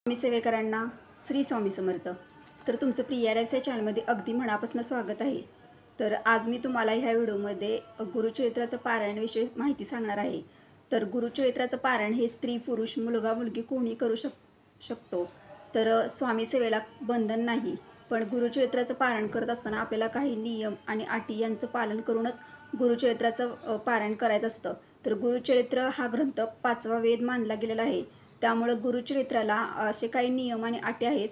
स्वामी सेवेकरांना श्री स्वामी समर्थ. तर तुमचं प्रिया लाईव्ह या चॅनलमध्ये अगदी मनापासून स्वागत आहे. तर आज मी तुम्हाला ह्या व्हिडिओमध्ये गुरुचरित्राचं पारायणविषयी माहिती सांगणार आहे. तर गुरुचरित्राचं पारायण हे स्त्री पुरुष मुलगा मुलगी कोणी करू शकतो. तर स्वामी सेवेला बंधन नाही, पण गुरुचरित्राचं पारायण करत असताना आपल्याला काही नियम आणि अटी यांचं पालन करूनच गुरुचरित्राचं पारायण करायचं असतं. तर गुरुचरित्र हा ग्रंथ 5वा वेद मानला गेलेला आहे. त्यामुळे गुरुचरित्राला असे काही नियम आणि अटी आहेत.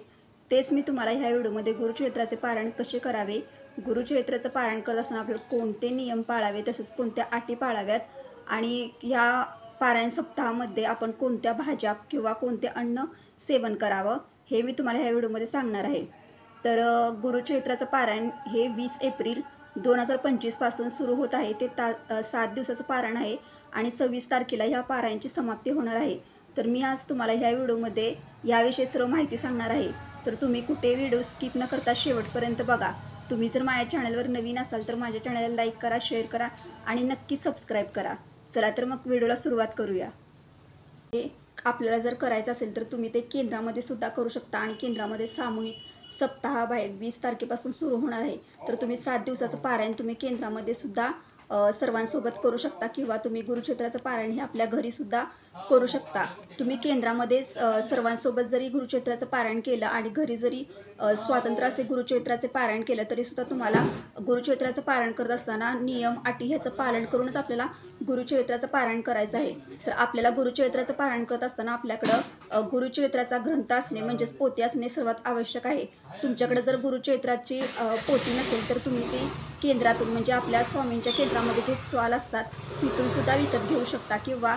तेच मी तुम्हाला ह्या व्हिडिओमध्ये गुरुचरित्राचे पारायण कसे करावे, गुरुचरित्राचं पारायण करत असताना आपल्याला कोणते नियम पाळावे, तसेच कोणत्या अटी पाळाव्यात आणि ह्या पारायण सप्ताहामध्ये आपण कोणत्या भाज्या किंवा कोणते अन्न सेवन करावं हे मी तुम्हाला ह्या व्हिडिओमध्ये सांगणार आहे. तर गुरुचरित्राचं पारायण हे 20 एप्रिल 2025 पासून सुरू होत आहे. ते 7 दिवसाचं पारायण आहे आणि 26 तारखेला ह्या पारायणची समाप्ती होणार आहे. तर मी आज तुम्हाला ह्या व्हिडिओमध्ये याविषयी सर्व माहिती सांगणार आहे. तर तुम्ही कुठे व्हिडिओ स्किप न करता शेवटपर्यंत बघा. तुम्ही जर माझ्या चॅनलवर नवीन असाल तर माझ्या चॅनलला लाईक करा, शेअर करा आणि नक्की सबस्क्राईब करा. चला तर मग व्हिडिओला सुरुवात करूया. हे आपल्याला जर करायचं असेल तर तुम्ही ते केंद्रामध्ये सुद्धा करू शकता आणि केंद्रामध्ये सामूहिक सप्ताहाबाहेर 20 तारखेपासून सुरू होणार आहे. तर तुम्ही 7 दिवसाचं पारायण तुम्ही केंद्रामध्ये सुद्धा सर्वांसोबत करू शकता किंवा तुम्ही गुरुचरित्राचं पारायण हे आपल्या घरीसुद्धा करू शकता. तुम्ही केंद्रामध्ये सर्वांसोबत जरी गुरुचरित्राचं पारायण केलं आणि घरी जरी स्वातंत्र्य असे गुरुचरित्राचे पारायण केलं तरीसुद्धा तुम्हाला गुरुचरित्राचं पारायण करत असताना नियम अटी ह्याचं पालन करूनच आपल्याला गुरुचरित्राचं पारायण करायचं आहे. तर आपल्याला गुरुचरित्राचं पारायण करत असताना आपल्याकडं गुरुचरित्राचा ग्रंथ असणे म्हणजेच पोथी असणे सर्वात आवश्यक आहे. तुमच्याकडे जर गुरुचरित्राची पोथी नसेल तर तुम्ही ती केंद्रातून म्हणजे आपल्या स्वामींच्या केंद्रामध्ये जे स्टॉल असतात तिथून सुद्धा विकत घेऊ शकता किंवा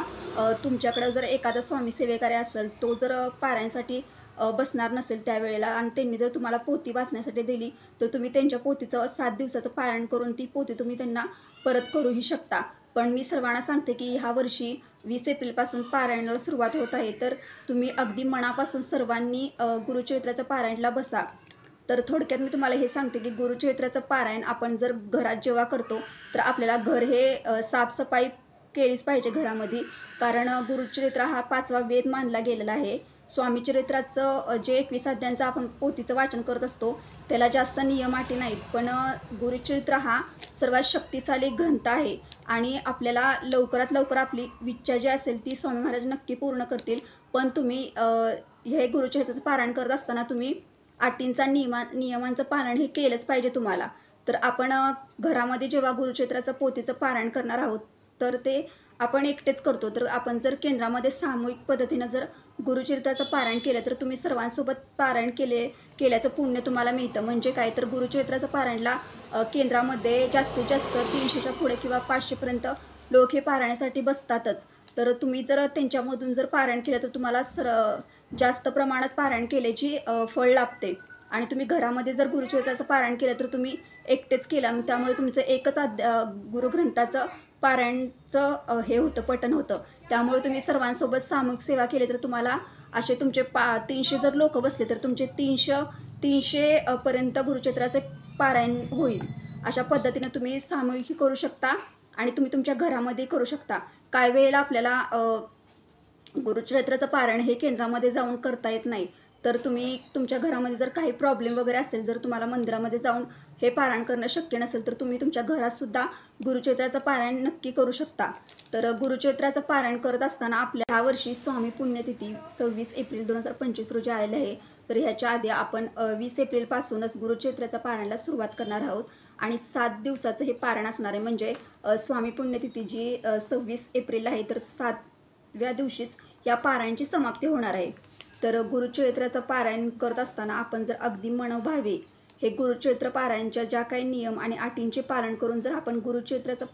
तुमच्याकडं जर एखादा स्वामी सेवेकरी असेल तो जर पारायणासाठी बसणार नसेल त्यावेळेला आणि त्यांनी जर तुम्हाला पोथी वाचण्यासाठी दिली तर तुम्ही त्यांच्या पोथीचं 7 दिवसाचं पारायण करून ती पोथी तुम्ही त्यांना परत करूही शकता. पण मी सर्वांना सांगते की ह्या वर्षी 20 एप्रिलपासून पारायणाला सुरुवात होत आहे. तर तुम्ही अगदी मनापासून सर्वांनी गुरुचरित्राच्या पारायणाला बसा. तर थोडक्यात मी तुम्हाला हे सांगते की गुरुचरित्राचं पारायण आपण जर घरात जेव्हा करतो तर आपल्याला घर हे साफसफाई केलीच पाहिजे घरामध्ये. कारण गुरुचरित्र हा 5वा वेद मानला गेलेला आहे. स्वामीचरित्राचं जे 21 अध्यायांचं आपण पोथीचं वाचन करत असतो त्याला जास्त नियम अटी नाहीत, पण गुरुचरित्र हा सर्वात शक्तिशाली ग्रंथ आहे आणि आपल्याला लवकरात लवकर आपली इच्छा जी असेल ती स्वामी महाराज नक्की पूर्ण करतील. पण तुम्ही हे गुरुचरित्राचं पारायण करत असताना तुम्ही अटींचा नियमांचं पालन हे केलंच पाहिजे तुम्हाला. तर आपण घरामध्ये जेव्हा गुरुचरित्राचं पोथीचं पारायण करणार आहोत तर ते आपण एकटेच करतो. तर आपण जर केंद्रामध्ये सामूहिक पद्धतीनं जर गुरुचरित्राचं पारायण केलं तर तुम्ही सर्वांसोबत पारायण केल्याचं पुण्य तुम्हाला मिळतं. म्हणजे काय तर गुरुचरित्राचं पारायणला केंद्रामध्ये जास्तीत जास्त 300च्या पुढे किंवा 500पर्यंत लोक हे पारायणासाठी बसतातच. तर तुम्ही जर त्यांच्यामधून जर पारायण केलं तर तुम्हाला जास्त प्रमाणात पारायण केल्याची फळ लाभते. आणि तुम्ही घरामध्ये जर गुरुचरित्राचं पारायण केलं तर तुम्ही एकटेच केलं त्यामुळे तुमचं एकच गुरुग्रंथाचं पारायणचं हे होतं पठण होतं. त्यामुळे तुम्ही सर्वांसोबत सामूहिक सेवा केली तर तुम्हाला असे तुमचे 300 जर लोक बसले तर तुमचे 300 पर्यंत गुरुचरित्राचे पारायण होईल. अशा पद्धतीने तुम्ही सामूहिक करू शकता आणि तुम्ही तुमच्या घरामध्ये करू शकता. काही वेळेला आपल्याला गुरुचरित्राचं पारायण हे केंद्रामध्ये जाऊन करता येत नाही. तर तुम्ही तुमच्या घरामध्ये जर काही प्रॉब्लेम वगैरे असेल, जर तुम्हाला मंदिरामध्ये जाऊन हे पारायण करणं शक्य नसेल तर तुम्ही तुमच्या घरातसुद्धा गुरुचरित्राचं पारायण नक्की करू शकता. तर गुरुचरित्राचं पारायण करत असताना आपल्या ह्या वर्षी स्वामी पुण्यतिथी 26 एप्रिल 2025 रोजी आलेली आहे. तर ह्याच्या आधी आपण 20 एप्रिलपासूनच गुरुचरित्राच्या पारायणाला सुरुवात करणार आहोत आणि 7 दिवसाचं हे पारायण असणार आहे. म्हणजे स्वामी पुण्यतिथी जी 26 एप्रिल आहे तर 7व्या दिवशीच या पारायणाची समाप्ती होणार आहे. तर गुरुचरित्राचं पारायण करत असताना आपण जर अगदी मनोभावे हे गुरुचरित्र पारायणच्या ज्या काही नियम आणि अटींचे पालन करून जर आपण गुरुचरित्राचं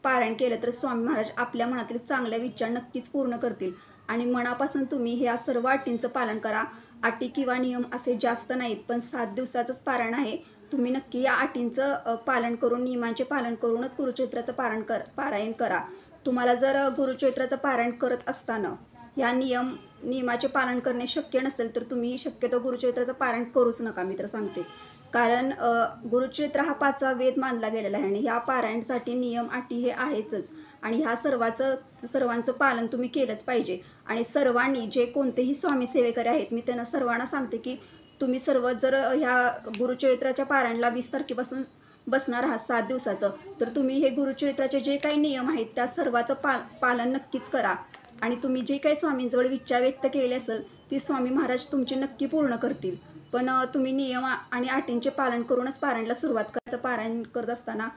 पारायण केलं तर स्वामी महाराज आपल्या मनातील चांगल्या विचार नक्कीच पूर्ण करतील. आणि मनापासून तुम्ही ह्या सर्व अटींचं पालन करा. अटी किंवा नियम असे जास्त नाहीत, पण 7 दिवसाचंच पारायण आहे. तुम्ही नक्की या अटींचं पालन करून नियमांचे पालन करूनच गुरुचरित्राचं पारायण करा. तुम्हाला जर गुरुचरित्राचं पारायण करत असताना ह्या नियमाचे पालन करणे शक्य नसेल तर तुम्ही शक्यतो गुरुचरित्राचं पारायण करूच नका, मी तर सांगते. कारण गुरुचरित्र हा 5वा वेद मानला गेलेला आहे आणि ह्या पारायणासाठी नियम, अटी हे आहेतच आणि ह्या सर्वांचं पालन तुम्ही केलंच पाहिजे. आणि सर्वांनी जे कोणतेही स्वामी सेवेकरी आहेत, मी त्यांना सर्वांना सांगते की तुम्ही सर्व जर ह्या गुरुचरित्राच्या पारायणाला 20 तारखेपासून बसणार आहात 7 दिवसाचं, तर तुम्ही हे गुरुचरित्राचे जे काही नियम आहेत त्या सर्वाचं पालन नक्कीच करा. आणि तुम्ही जे काही स्वामींजवळ इच्छा व्यक्त केली असेल ती स्वामी महाराज तुमची नक्की पूर्ण करतील. पण तुम्ही नियम आणि अटींचे पालन करूनच पारायणाला सुरुवात करायचं. पारायण करत असताना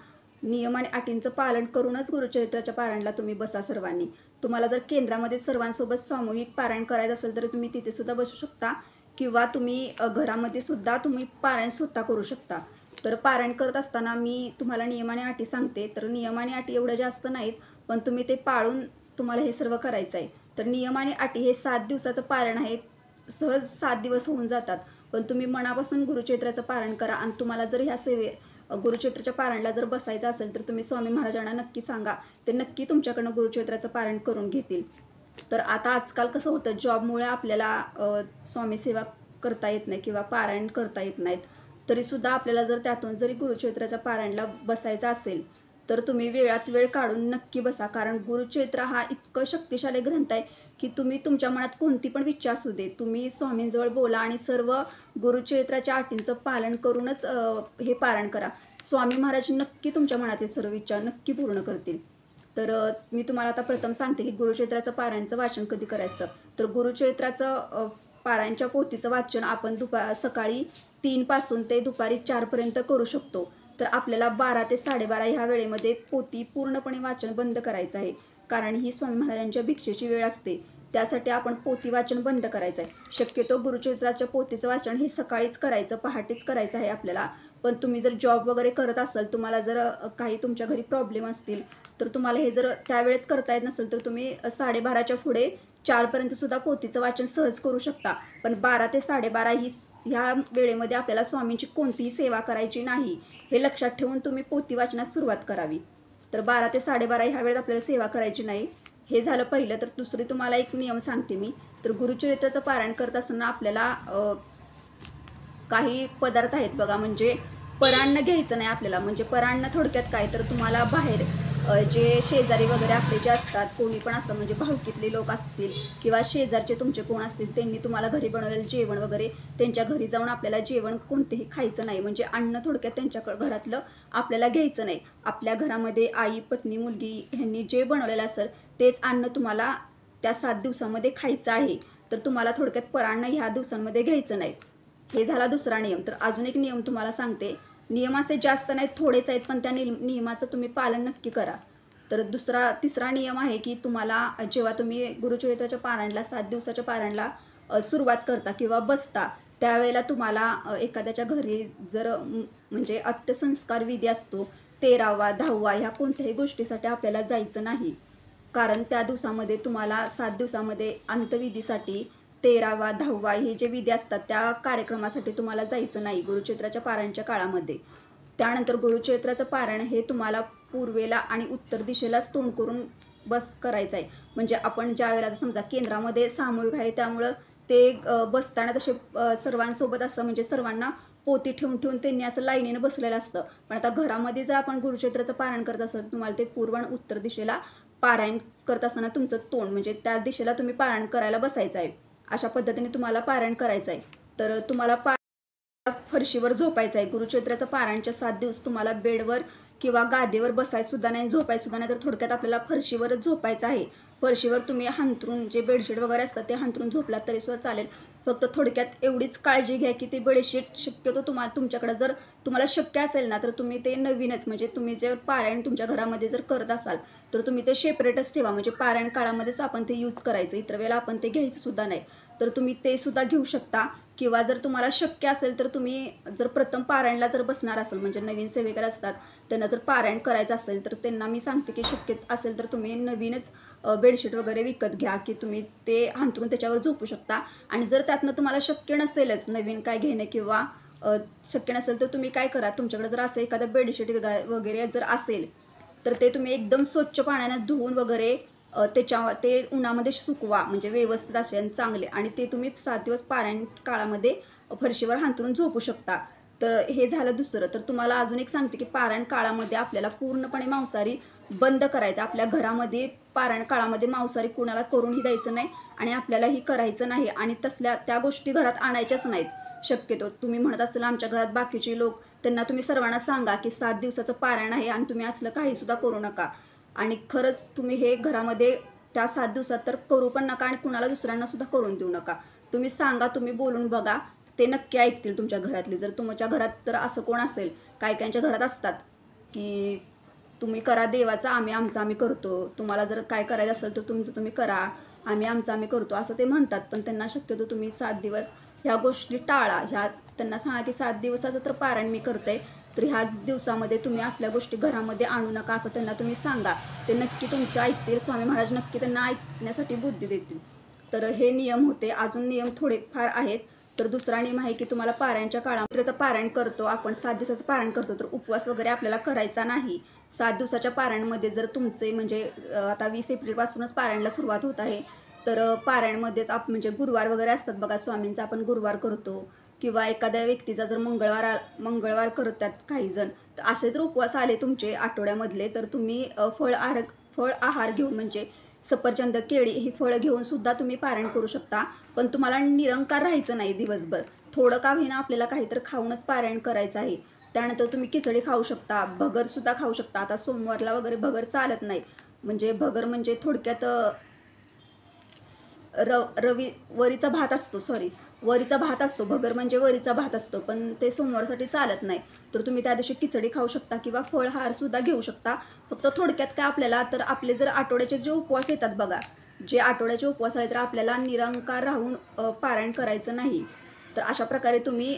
नियम आणि अटींचं पालन करूनच गुरुचरित्राच्या पारायणाला तुम्ही बसा सर्वांनी. तुम्हाला जर केंद्रामध्ये सर्वांसोबत सामूहिक पारायण करायचं असेल तर तुम्ही तिथे सुद्धा बसू शकता किंवा तुम्ही घरामध्ये सुद्धा तुम्ही पारायण स्वतः करू शकता. तर पारायण करत असताना मी तुम्हाला नियम आणि अटी सांगते. तर नियम आणि अटी एवढ्या जास्त नाहीत, पण तुम्ही ते पाळून तुम्हाला हे सर्व करायचं आहे. तर नियम आणि अटी हे 7 दिवसाचं पारायण आहे. सहज 7 दिवस होऊन जातात, पण तुम्ही मनापासून गुरुचरित्राचं पारायण करा. आणि तुम्हाला जर ह्या गुरुचरित्राच्या पारायणाला जर बसायचं असेल तर तुम्ही स्वामी महाराजांना नक्की सांगा, ते नक्की तुमच्याकडनं गुरुचरित्राचं पारायण करून घेतील. तर आता आजकाल कसं होतं, जॉबमुळे आपल्याला स्वामी सेवा करता येत नाही किंवा पारायण करता येत नाहीत. तरीसुद्धा आपल्याला जर त्यातून जरी गुरुचरित्राच्या पारायणाला बसायचं असेल तर तुम्ही वेळात वेळ काढून नक्की बसा. कारण गुरुचरित्र हा इतकं शक्तिशाली ग्रंथ आहे की तुम्ही तुमच्या मनात कोणती पण इच्छा असू दे, तुम्ही स्वामींजवळ बोला आणि सर्व गुरुचरित्राच्या अटींचं पालन करूनच हे पारायण करा. स्वामी महाराज नक्की तुमच्या मनातील सर्व इच्छा नक्की पूर्ण करतील. तर मी तुम्हाला आता प्रथम सांगते की गुरुचरित्राचं पारायणचं वाचन कधी करायचं. तर गुरुचरित्राचं पारायणच्या पोथीचं वाचन आपण सकाळी 3 पासून ते दुपारी 4 पर्यंत करू शकतो. तर आपल्याला 12 ते 12:30 ह्या वेळेमध्ये पोथी पूर्णपणे वाचन बंद करायचं आहे. कारण ही स्वामी महाराजांच्या भिक्षेची वेळ असते, त्यासाठी आपण पोथी वाचन बंद करायचं आहे. शक्यतो गुरुचरित्राच्या पोथीचं वाचन हे सकाळीच करायचं, पहाटेच करायचं आहे आपल्याला. पण तुम्ही जर जॉब वगैरे करत असाल, तुम्हाला जर काही तुमच्या घरी प्रॉब्लेम असतील, तर तुम्हाला हे जर त्यावेळेत करता येत नसेल तर तुम्ही 12:30च्या पुढे 4पर्यंत सुद्धा पोथीचं वाचन सहज करू शकता. पण 12 ते 12:30 ह्या वेळेमध्ये आपल्याला स्वामींची कोणतीही सेवा करायची नाही, हे लक्षात ठेवून तुम्ही पोथी वाचनास सुरुवात करावी. तर 12 ते 12:30 ह्या वेळेत आपल्याला सेवा करायची नाही. हे झालं पहिलं. तर दुसरी तुम्हाला एक नियम सांगते मी. तर गुरुचरित्राचं पारायण करत असताना आपल्याला काही पदार्थ आहेत बघा, म्हणजे परान्न घ्यायचं नाही आपल्याला. म्हणजे परान्न थोडक्यात काय, तर तुम्हाला बाहेर जे शेजारी वगैरे आपले जे असतात, कोणी पण असतं, म्हणजे भाऊकीतले लोक असतील किंवा शेजारचे तुमचे कोण असतील, त्यांनी तुम्हाला घरी बनवलेलं जेवण वगैरे, त्यांच्या घरी जाऊन आपल्याला जेवण कोणतेही खायचं नाही. म्हणजे अन्न थोडक्यात त्यांच्या घरातलं आपल्याला घ्यायचं नाही. आपल्या घरामध्ये आई, पत्नी, मुलगी ह्यांनी जे बनवलेलं असेल तेच अन्न तुम्हाला त्या 7 दिवसामध्ये खायचं आहे. तर तुम्हाला थोडक्यात परान्न ह्या दिवसांमध्ये घ्यायचं नाही. हे झाला दुसरा नियम. तर अजून एक नियम तुम्हाला सांगते. नियम असे जास्त नाहीत, थोडेच आहेत, पण त्या नियमाचं तुम्ही पालन नक्की करा. तर तिसरा नियम आहे की तुम्हाला जेव्हा तुम्ही गुरुचरित्राच्या पारायणाला 7 दिवसाच्या पारायणाला सुरुवात करता किंवा बसता, त्यावेळेला तुम्हाला एखाद्याच्या घरी जर म्हणजे अंत्यसंस्कार विधी असतो, 13वा 10वा ह्या कोणत्याही गोष्टीसाठी आपल्याला जायचं नाही. कारण त्या दिवसामध्ये तुम्हाला 7 दिवसामध्ये अंत्यविधीसाठी 13वा 10वा हे जे विधी असतात त्या कार्यक्रमासाठी तुम्हाला जायचं नाही गुरुचरित्राच्या पारायणच्या काळामध्ये. त्यानंतर गुरुचरित्राचं पारायण हे तुम्हाला पूर्वेला आणि उत्तर दिशेलाच तोंड करून करायचं आहे. म्हणजे आपण ज्या वेळेला समजा केंद्रामध्ये सामूहिक आहे त्यामुळं ते बसताना तसे सर्वांसोबत असं म्हणजे सर्वांना पोती ठेवून ठेवून त्यांनी असं लाईनीनं बसलेलं असतं. पण आता घरामध्ये जर आपण गुरुचरित्राचं पारायण करत असाल, तुम्हाला ते पूर्व आणि उत्तर दिशेला पारायण करत असताना तुमचं तोंड म्हणजे त्या दिशेला तुम्ही पारायण करायला बसायचं आहे. अशा पद्धतीने तुम्हाला पारायण करायचं आहे. तर तुम्हाला फरशीवर झोपायचं आहे. गुरुचरित्राचं पारायणच्या 7 दिवस तुम्हाला बेडवर किंवा गादीवर बसायसुद्धा नाही, झोपायसुद्धा नाही. तर थोडक्यात आपल्याला फरशीवरच झोपायचं आहे. फरशीवर तुम्ही हंतरून जे बेडशीट वगैरे असतात ते हंतरून झोपलात तरीसुद्धा चालेल. फक्त थोडक्यात एवढीच काळजी घ्या की ते बेडशीट शक्यतो तुमच्याकडे जर तुम्हाला शक्य असेल ना, तर तुम्ही ते नवीनच म्हणजे तुम्ही जे पारायण तुमच्या घरामध्ये जर करत असाल तर तुम्ही ते सेपरेटच ठेवा. म्हणजे पारायण काळामध्येच आपण ते यूज करायचं, इतर वेळेला आपण ते घ्यायचं सुद्धा नाही. तर तुम्ही ते सुद्धा घेऊ शकता. किंवा जर तुम्हाला शक्य असेल तर तुम्ही जर प्रथम पारायणला जर बसणार असाल, म्हणजे नवीन सेवेकर असतात त्यांना जर पारायण करायचं असेल तर त्यांना मी सांगते की शक्य असेल तर तुम्ही नवीनच बेडशीट वगैरे विकत घ्या की तुम्ही ते अंथरून त्याच्यावर झोपू शकता. आणि जर त्यातनं तुम्हाला शक्य नसेलच नवीन काय घेणे किंवा शक्य नसेल तर तुम्ही काय करा, तुमच्याकडे जर असं एखादं बेडशीट वगैरे जर असेल तर ते तुम्ही एकदम स्वच्छ पाण्याने धुवून वगैरे ते उन्हामध्ये सुकवा, म्हणजे व्यवस्थित असे आणि चांगले, आणि ते तुम्ही 7 दिवस पारायण काळामध्ये फरशीवर हांतरून झोपू शकता. तर हे झालं दुसरं. तर तुम्हाला अजून एक सांगते की पारायण काळामध्ये आपल्याला पूर्णपणे मांसाहारी बंद करायचं. आपल्या घरामध्ये पारायण काळामध्ये मांसाहारी कुणाला करूनही द्यायचं नाही आणि आपल्यालाही करायचं नाही, आणि तसल्या त्या गोष्टी घरात आणायच्याच नाहीत. शक्यतो तुम्ही म्हणत असाल आमच्या घरात बाकीचे लोक, त्यांना तुम्ही सर्वांना सांगा की 7 दिवसाचं पारायण आहे आणि तुम्ही असलं काहीसुद्धा करू नका. आणि खरंच तुम्ही हे घरामध्ये त्या 7 दिवसात तर करू पण नका आणि कुणाला दुसऱ्यांना सुद्धा करून देऊ नका. तुम्ही सांगा, तुम्ही बोलून बघा, ते नक्की ऐकतील तुमच्या घरातले. जर तुमच्या घरात तर असं कोण असेल, काही काहींच्या घरात असतात की तुम्ही करा देवाचं, आम्ही आमचं आम्ही करतो, तुम्हाला जर काय करायचं असेल तर तुमचं तुम्ही करा, आम्ही आमचं आम्ही करतो, असं ते म्हणतात. पण त्यांना शक्यतो तुम्ही 7 दिवस ह्या गोष्टी टाळा. त्यांना सांगा की 7 दिवसाचं तर पारायण मी करते, तर ह्या दिवसामध्ये तुम्ही असल्या गोष्टी घरामध्ये आणू नका, असं त्यांना तुम्ही सांगा. ते नक्की तुमचं ऐकतील. स्वामी महाराज नक्की त्यांना ऐकण्यासाठी बुद्धी देतील. तर हे नियम होते. अजून नियम थोडेफार आहेत. तर दुसरा नियम आहे की तुम्हाला पारायणच्या काळामध्ये पारायण करतो आपण, 7 दिवसाचं पारायण करतो, तर उपवास वगैरे आपल्याला करायचा नाही. 7 दिवसाच्या पारायणमध्ये जर तुमचे म्हणजे आता 20 एप्रिलपासूनच पारायणला सुरुवात होत आहे, तर पारायणमध्येच म्हणजे गुरुवार वगैरे असतात बघा स्वामींचा, आपण गुरुवार करतो, किंवा एखाद्या व्यक्तीचा जर मंगळवार करतात काही जण, तर असे जर उपवास आले तुमचे आठवड्यामधले, तर तुम्ही फळ आहार घेऊन, म्हणजे सफरचंद, केळी ही फळं घेऊन सुद्धा तुम्ही पारायण करू शकता. पण तुम्हाला निरंकार राहायचं नाही दिवसभर. थोडं का होईना आपल्याला काहीतरी खाऊनच पारायण करायचं आहे. त्यानंतर तुम्ही खिचडी खाऊ शकता, भगरसुद्धा खाऊ शकता. आता सोमवारला वगैरे भगर चालत नाही. म्हणजे भगर म्हणजे थोडक्यात वरीचा भात असतो, वरीचा भात असतो. भगर म्हणजे वरीचा भात असतो, पण ते सोमवारसाठी चालत नाही. तर तुम्ही त्या दिवशी खिचडी खाऊ शकता किंवा फळहारसुद्धा घेऊ शकता. फक्त थोडक्यात काय आपल्याला, तर आपले जर आठवड्याचे जे उपवास येतात बघा, जे आठवड्याचे उपवास आले, तर आपल्याला निरंकार राहून पारायण करायचं नाही. तर अशा प्रकारे तुम्ही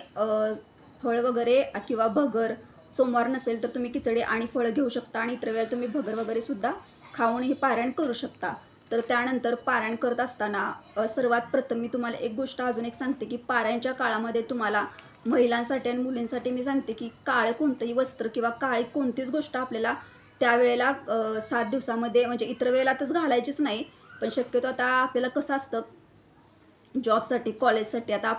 फळ वगैरे किंवा भगर, सोमवार नसेल तर तुम्ही खिचडी आणि फळं घेऊ शकता, आणि इतर वेळेला तुम्ही भगर वगैरे सुद्धा खाऊन हे पारायण करू शकता. तर त्यानंतर पारायण करत असताना सर्वात प्रथम मी तुम्हाला एक गोष्ट अजून एक सांगते की पारायणच्या काळामध्ये तुम्हाला महिलांसाठी आणि मुलींसाठी मी सांगते की काळं कोणतंही वस्त्र किंवा काळी कोणतीच गोष्ट आपल्याला त्यावेळेला 7 दिवसामध्ये, म्हणजे इतर वेळेला तरच घालायचीच नाही. पण शक्यतो आता आपल्याला कसं असतं, जॉबसाठी, कॉलेजसाठी आता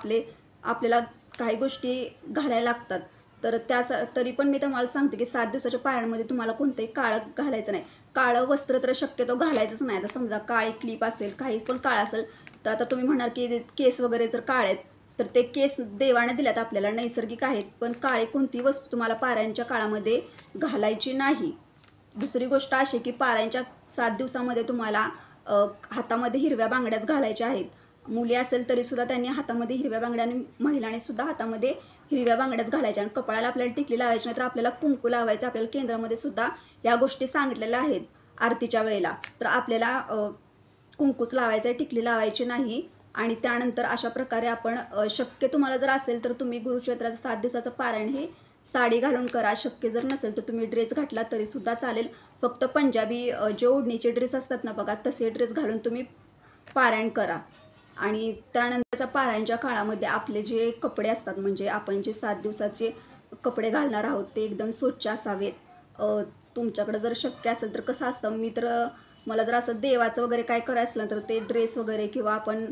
आपल्याला काही गोष्टी घालायला लागतात. तर तरी पण मी तुम्हाला सांगते की 7 दिवसाच्या पारायणमध्ये तुम्हाला कोणतंही काळं घालायचं नाही. काळं वस्त्र तर शक्यतो घालायचंच नाही. आता समजा काळी क्लिप असेल, काही पण काळं असेल, तर आता तुम्ही म्हणाल की केस वगैरे जर काळे आहेत, तर ते केस देवाने दिल्यात आपल्याला, नैसर्गिक आहेत. पण काळी कोणतीही वस्तू तुम्हाला पारायणच्या काळामध्ये घालायची नाही. दुसरी गोष्ट अशी की पारायणच्या 7 दिवसामध्ये तुम्हाला हातामध्ये हिरव्या बांगड्याच घालायच्या आहेत. मुली असेल तरीसुद्धा त्यांनी हातामध्ये हिरव्या बांगड्या, आणि महिलांनी सुद्धा हातामध्ये हिरव्या बांगड्याच घालायच्या. आणि कपाळाला आपल्याला टिकली लावायची नाही, तर आपल्याला कुंकू लावायचं. आपल्याला केंद्रामध्ये सुद्धा या गोष्टी सांगितलेल्या आहेत आरतीच्या वेळेला. तर आपल्याला कुंकूच लावायचं आहे, टिकली लावायची नाही. आणि त्यानंतर अशा प्रकारे आपण शक्य तुम्हाला जर असेल तर तुम्ही गुरुक्षेत्राचं 7 दिवसाचं पारायण हे साडी घालून करा. शक्य जर नसेल तर तुम्ही ड्रेस घातला तरीसुद्धा चालेल. फक्त पंजाबी जे ओढणीचे ड्रेस असतात ना बघा, तसे ड्रेस घालून तुम्ही पारायण करा. आणि त्यानंतरच्या पारायणच्या काळामध्ये आपले जे कपडे असतात, म्हणजे आपण जे 7 दिवसाचे कपडे घालणार आहोत, ते एकदम स्वच्छ असावेत. तुमच्याकडे जर शक्य असेल तर कसं असतं, मला जर असं देवाचं वगैरे काय करायचं असलं तर ते ड्रेस वगैरे किंवा आपण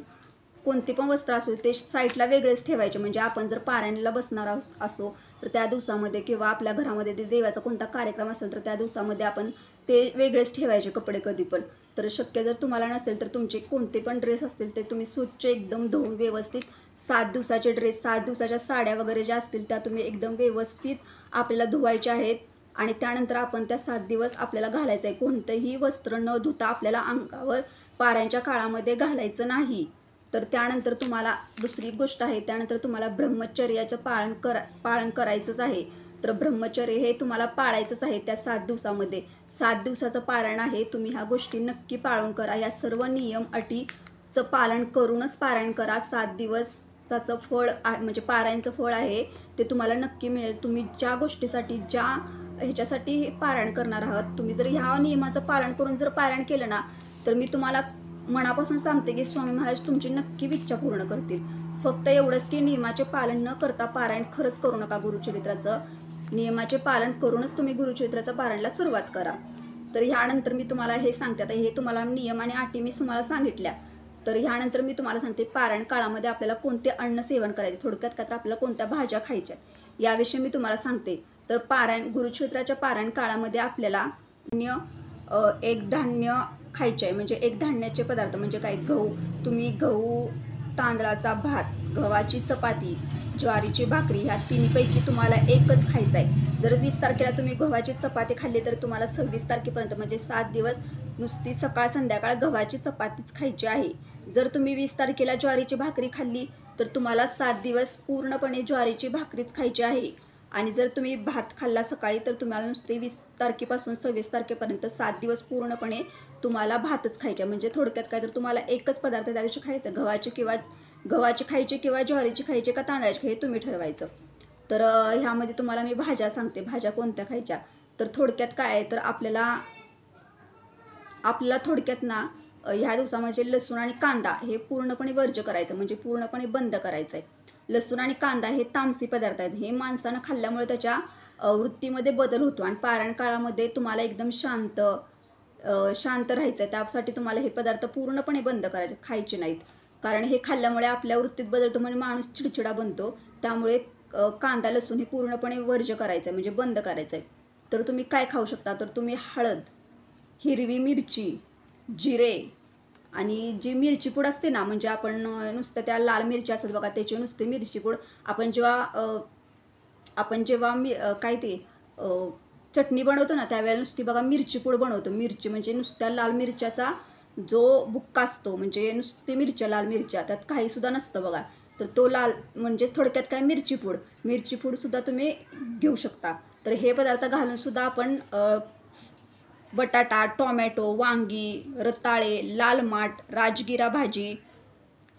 कोणती पण वस्त्र असो ते साईडला वेगळेच ठेवायचे. म्हणजे आपण जर पारायणला बसणार असो तर त्या दिवसामध्ये, किंवा आपल्या घरामध्ये ते देवाचा कोणता कार्यक्रम असेल तर त्या दिवसामध्ये आपण ते वेगळेच ठेवायचे कपडे कधी पण. तर शक्य जर तुम्हाला नसेल तर तुमचे कोणते पण ड्रेस असतील ते तुम्ही स्वच्छ एकदम धुवून व्यवस्थित, 7 दिवसाचे ड्रेस, 7 दिवसाच्या साड्या वगैरे ज्या असतील त्या तुम्ही एकदम व्यवस्थित आपल्याला धुवायच्या आहेत. आणि त्यानंतर आपण त्या 7 दिवस आपल्याला घालायचं आहे. कोणतंही वस्त्र न धुता आपल्याला अंगावर पारायणच्या काळामध्ये घालायचं नाही. तर त्यानंतर तुम्हाला दुसरी गोष्ट आहे, त्यानंतर तुम्हाला ब्रह्मचर्याचं पाळन करायचंच आहे. तर ब्रह्मचर्य हे तुम्हाला पाळायचंच आहे त्या 7 दिवसामध्ये. 7 दिवसाचं पारायण आहे, तुम्ही ह्या गोष्टी नक्की पाळून करा. या सर्व नियम अटीचं पालन करूनच पारायण करा. 7 दिवसाचं फळ म्हणजे पारायणचं फळ आहे ते तुम्हाला नक्की मिळेल. तुम्ही ज्या गोष्टीसाठी, ज्या ह्याच्यासाठी हे पारायण करणार आहात, तुम्ही जर ह्या नियमाचं पालन करून जर पारायण केलं ना, तर मी तुम्हाला मनापासून सांगते की स्वामी महाराज तुमची नक्की इच्छा पूर्ण करतील. फक्त एवढंच की नियमाचे पालन न करता पारायण खरंच करू नका गुरुचरित्राचं. नियमाचे पालन करूनच तुम्ही गुरुचरित्राचं पारायणाला सुरुवात करा. तर ह्यानंतर मी तुम्हाला हे सांगते, आता हे तुम्हाला नियम आणि अटी मी तुम्हाला सांगितल्या. तर ह्यानंतर मी तुम्हाला सांगते पारायण काळामध्ये आपल्याला कोणते अन्न सेवन करायचे, थोडक्यात काय तर आपल्याला कोणत्या भाज्या खायच्या याविषयी मी तुम्हाला सांगते. तर गुरुक्षेत्राच्या पारायण काळामध्ये आपल्याला एक धान्य खायचे आहे, म्हणजे एक धान्याचे पदार्थ म्हणजे काय, गहू, तांदळाचा भात, गव्हाची चपाती, ज्वारीची भाकरी, ह्या तिन्हीपैकी तुम्हाला एकच खायचं आहे. जर 20 तारखेला तुम्ही गव्हाची चपाती खाल्ली तर तुम्हाला 26 तारखेपर्यंत म्हणजे 7 दिवस नुसती सकाळ संध्याकाळ गव्हाची चपातीच खायची आहे. जर तुम्ही 20 तारखेला ज्वारीची भाकरी खाल्ली तर तुम्हाला 7 दिवस पूर्णपणे ज्वारीची भाकरीच खायची आहे. आणि जर तुम्ही भात खाल्ला सकाळी तर तुम्हाला नुसते 20 तारखेपासून 26 तारखेपर्यंत 7 दिवस पूर्णपणे तुम्हाला भातच खायचा. म्हणजे थोडक्यात काय तर तुम्हाला एकच पदार्थ त्या दिवशी खायचा, गव्हाची खायची किंवा ज्वारीची खायची का तांदळाची हे तुम्ही ठरवायचं. तर ह्यामध्ये तुम्हाला मी भाज्या सांगते, भाज्या कोणत्या खायच्या. तर थोडक्यात काय आहे तर आपल्याला थोडक्यात ना ह्या दिवसामध्ये लसूण आणि कांदा हे पूर्णपणे वर्ज्य करायचं, म्हणजे पूर्णपणे बंद करायचं आहे. लसूण आणि कांदा हे तामसी पदार्थ आहेत. हे माणसानं खाल्ल्यामुळे त्याच्या वृत्तीमध्ये बदल होतो आणि पारायण काळामध्ये तुम्हाला एकदम शांत राहायचं आहे. त्यासाठी तुम्हाला हे पदार्थ पूर्णपणे बंद करायचे, खायचे नाहीत. कारण हे खाल्ल्यामुळे आपल्या वृत्तीत बदलतो, म्हणजे माणूस चिडचिडा बनतो. त्यामुळे कांदा लसूण हे पूर्णपणे वर्ज्य करायचं आहे, म्हणजे बंद करायचं आहे. तर तुम्ही काय खाऊ शकता, तर तुम्ही हळद, हिरवी मिरची, जिरे आणि जी मिरची पूड असते ना, म्हणजे आपण नुसतं त्या लाल मिरची असतात बघा, त्याची नुसती मिरची पूड आपण जेव्हा काय ते चटणी बनवतो ना त्यावेळेला नुसती बघा मिरची पूड बनवतो. मिरची म्हणजे नुसत्या लाल मिरच्याचा जो बुक्का असतो, म्हणजे नुसती मिरच्या, लाल मिरच्या, त्यात काहीसुद्धा नसतं बघा. तर तो लाल म्हणजे थोडक्यात काय मिरची पूडसुद्धा तुम्ही घेऊ शकता. तर हे पदार्थ घालूनसुद्धा आपण बटाटा, टोमॅटो, वांगी, रताळे, लाल माठ, राजगिरा भाजी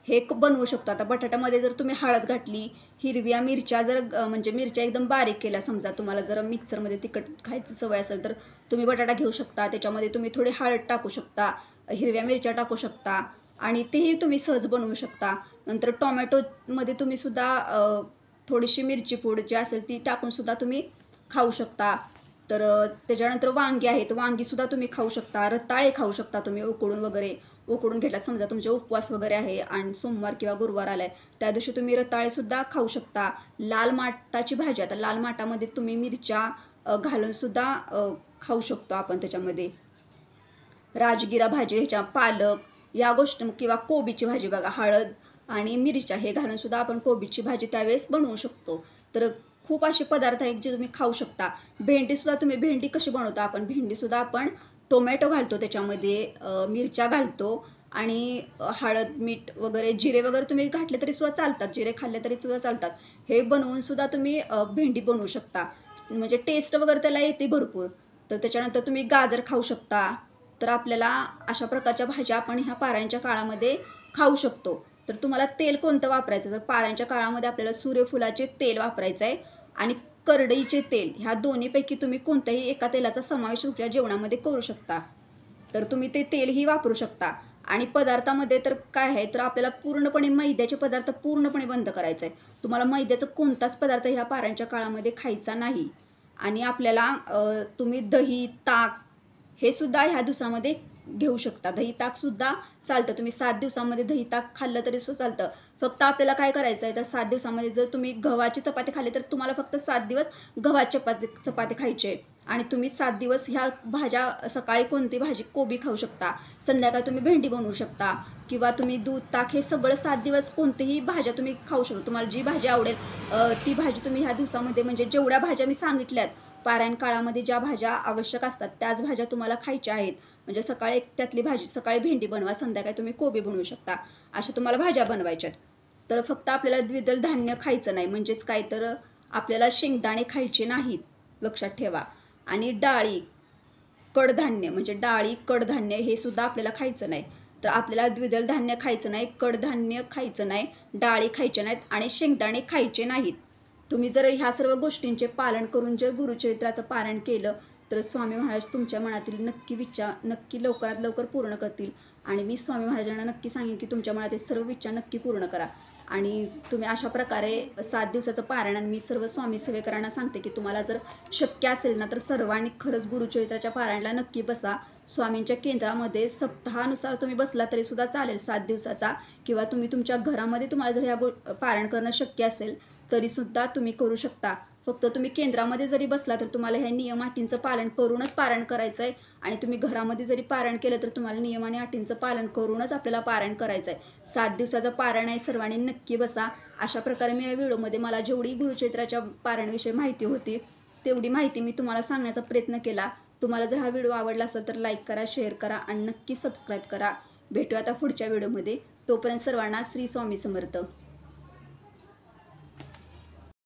हे बनवू शकतो. आता बटाट्यामध्ये जर तुम्ही हळद घातली, हिरव्या मिरच्या जर म्हणजे मिरच्या एकदम बारीक केल्या, समजा तुम्हाला जर मिक्सरमध्ये तिखट खायची सवय असेल तर तुम्ही बटाटा घेऊ शकता. त्याच्यामध्ये तुम्ही थोडी हळद टाकू शकता, हिरव्या मिरच्या टाकू शकता आणि तेही तुम्ही सहज बनवू शकता. नंतर टोमॅटोमध्ये तुम्ही सुद्धा थोडीशी मिरची पूड जी असेल ती टाकूनसुद्धा तुम्ही खाऊ शकता. तर त्याच्यानंतर वांगी आहेत, वांगीसुद्धा तुम्ही खाऊ शकता. रताळे खाऊ शकता तुम्ही उकडून घेतला, समजा तुमचे उपवास वगैरे आहे आणि सोमवार किंवा गुरुवार आलाय त्या दिवशी तुम्ही रताळेसुद्धा खाऊ शकता. लाल माठाची भाजी, आता लाल माठामध्ये तुम्ही मिरच्या घालूनसुद्धा खाऊ शकतो आपण. त्याच्यामध्ये राजगिरा भाजी, ह्याच्या पालक या गोष्टी किंवा कोबीची भाजी बघा, हळद आणि मिरच्या हे घालूनसुद्धा आपण कोबीची भाजी त्यावेळेस बनवू शकतो. तर खूप असे पदार्थ आहेत जे तुम्ही खाऊ शकता. भेंडी कशी बनवता, भेंडीसुद्धा आपण टोमॅटो घालतो, त्याच्यामध्ये मिरच्या घालतो आणि हळद, मीठ वगैरे, जिरे वगैरे तुम्ही घातले तरी सुद्धा चालतात, जिरे खाल्ले तरी सुद्धा चालतात. हे बनवूनसुद्धा तुम्ही भेंडी बनवू शकता, म्हणजे टेस्ट वगैरे त्याला येते भरपूर. तर त्याच्यानंतर तुम्ही गाजर खाऊ शकता. तर आपल्याला अशा प्रकारच्या भाज्या आपण ह्या पारायणच्या काळामध्ये खाऊ शकतो. तर तुम्हाला तेल कोणतं वापरायचं, तर पारायणच्या काळामध्ये आपल्याला सूर्यफुलाचे तेल वापरायचं आहे आणि करडईचे तेल, ह्या दोन्हीपैकी तुम्ही कोणत्याही एका तेलाचा समावेश तुमच्या जेवणामध्ये करू शकता. तर तुम्ही ते तेलही वापरू शकता. आणि पदार्थामध्ये तर काय आहे तर आपल्याला पूर्णपणे मैद्याचे पदार्थ पूर्णपणे बंद करायचं आहे. तुम्हाला मैद्याचा कोणताच पदार्थ ह्या पारायणच्या काळामध्ये खायचा नाही. आणि आपल्याला तुम्ही दही, ताक हे सुद्धा ह्या दिवसामध्ये घेऊ शकता. दही ताकसुद्धा चालतं, तुम्ही 7 दिवसामध्ये दही ताक खाल्लं तरी सुद्धा चालतं. फक्त आपल्याला काय करायचं आहे तर 7 दिवसामध्ये जर तुम्ही गव्हाची चपाती खाल्ली तर तुम्हाला फक्त 7 दिवस गव्हाची चपाती खायची आहे. आणि तुम्ही 7 दिवस ह्या भाज्या, सकाळी कोणती भाजी, कोबी खाऊ शकता, संध्याकाळी तुम्ही भेंडी बनवू शकता किंवा तुम्ही दूध, ताक हे सगळं 7 दिवस कोणतीही भाज्या तुम्ही खाऊ शकता. तुम्हाला जी भाजी आवडेल ती भाजी तुम्ही ह्या दिवसामध्ये, म्हणजे जेवढ्या भाज्या मी सांगितल्यात पारायण काळामध्ये ज्या भाज्या आवश्यक असतात त्याच भाज्या तुम्हाला खायच्या आहेत. म्हणजे सकाळी त्यातली भाजी, सकाळी भेंडी बनवा, संध्याकाळी तुम्ही कोबी बनवू शकता, अशा तुम्हाला भाज्या बनवायच्यात. तर फक्त आपल्याला द्विदल धान्य खायचं नाही, म्हणजेच काय तर आपल्याला शेंगदाणे खायचे नाहीत, लक्षात ठेवा. आणि कडधान्य, म्हणजे कडधान्य हे सुद्धा आपल्याला खायचं नाही. तर आपल्याला द्विदल धान्य खायचं नाही, कडधान्य खायचं नाही, डाळी खायच्या नाहीत आणि शेंगदाणे खायचे नाहीत. तुम्ही जर ह्या सर्व गोष्टींचे पालन करून जर गुरुचरित्राचं पारायण केलं तर स्वामी महाराज तुमच्या मनातील नक्की लवकरात लवकर पूर्ण करतील. आणि मी स्वामी महाराजांना नक्की सांगेन की तुमच्या मनातील सर्व इच्छा नक्की पूर्ण करा. आणि तुम्ही अशा प्रकारे 7 दिवसाचं पारायण. आणि मी सर्व स्वामी सेवेकरांना सांगते की तुम्हाला जर शक्य असेल ना तर सर्वांनी खरंच गुरुचरित्राच्या पारायणाला नक्की बसा. स्वामींच्या केंद्रामध्ये सप्ताहानुसार तुम्ही बसला तरीसुद्धा चालेल 7 दिवसाचा, किंवा तुम्ही तुमच्या घरामध्ये तुम्हाला जर पारायण करणं शक्य असेल तरीसुद्धा तुम्ही करू शकता. फक्त तुम्ही केंद्रामध्ये जरी बसला तर तुम्हाला ह्या नियम अटींचं पालन करूनच पारायण करायचं आहे. आणि तुम्ही घरामध्ये जरी पारायण केलं तर तुम्हाला नियम आणि अटींचं पालन करूनच आपल्याला पारायण करायचं आहे. 7 दिवसाचं पारायण आहे, सर्वांनी नक्की बसा. अशा प्रकारे मी या व्हिडिओमध्ये मला जेवढी गुरुचरित्राच्या पारायणाविषयी माहिती होती तेवढी माहिती मी तुम्हाला सांगण्याचा प्रयत्न केला. तुम्हाला जर हा व्हिडिओ आवडला असेल तर लाईक करा, शेअर करा आणि नक्की सबस्क्राईब करा. भेटूया आता पुढच्या व्हिडिओमध्ये. तोपर्यंत सर्वांना श्री स्वामी समर्थ.